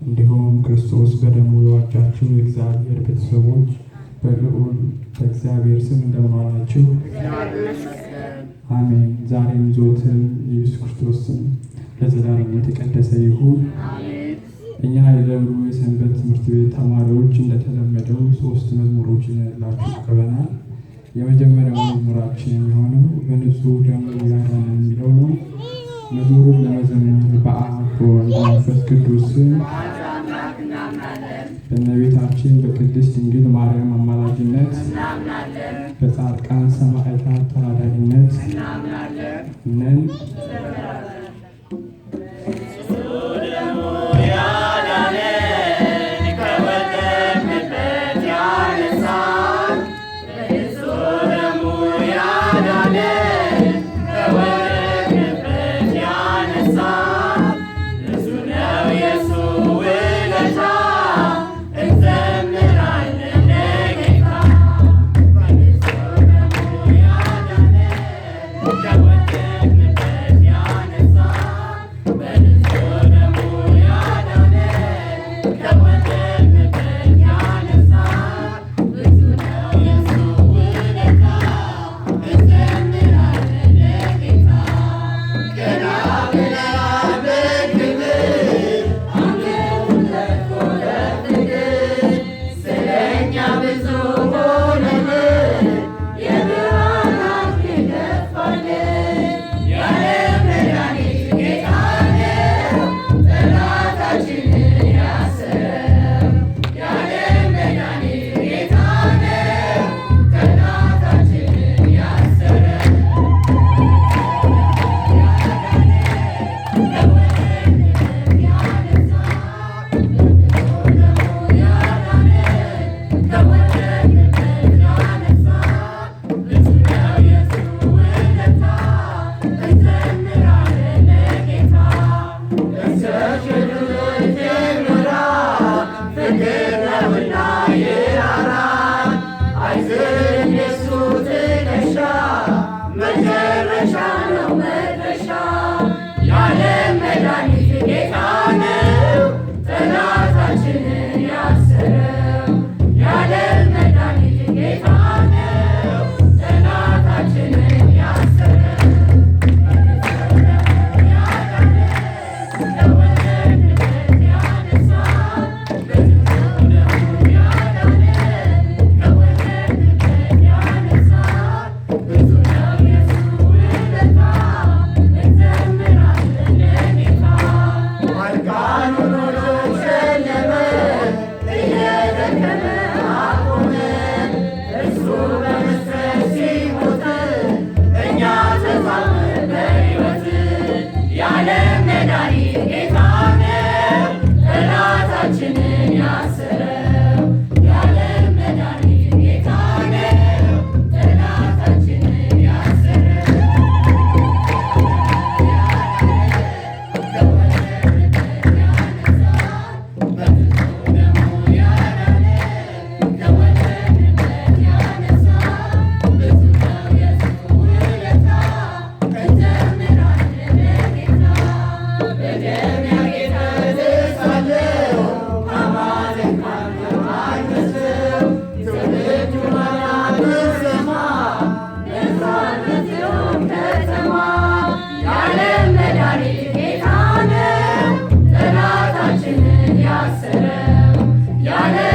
እንዲሁም ክርስቶስ በደሙ የዋጃችሁ የእግዚአብሔር ቤተሰቦች በልዑል በእግዚአብሔር ስም እንደምን ዋላችሁ? አሜን። ዛሬም ዘወትር የኢየሱስ ክርስቶስ ስም ለዘላለም የተቀደሰ ይሁን። እኛ የደብሩ የሰንበት ትምህርት ቤት ተማሪዎች እንደተለመደው 3 መዝሙሮች ይዘንላችሁ ቀርበናል። የመጀመሪያው መዝሙራችን የሚሆነው በንጹሕ ደሙ ያዳነን የሚለው ነው። መዝሙሩን ለመዘመር በአብ በወልድ በመንፈስ ቅዱስ ስም በእመቤታችን በቅድስት ድንግል ማርያም አማላጅነት በጻድቃን ሰማዕታት ተራዳኢነት ነን። Yeah.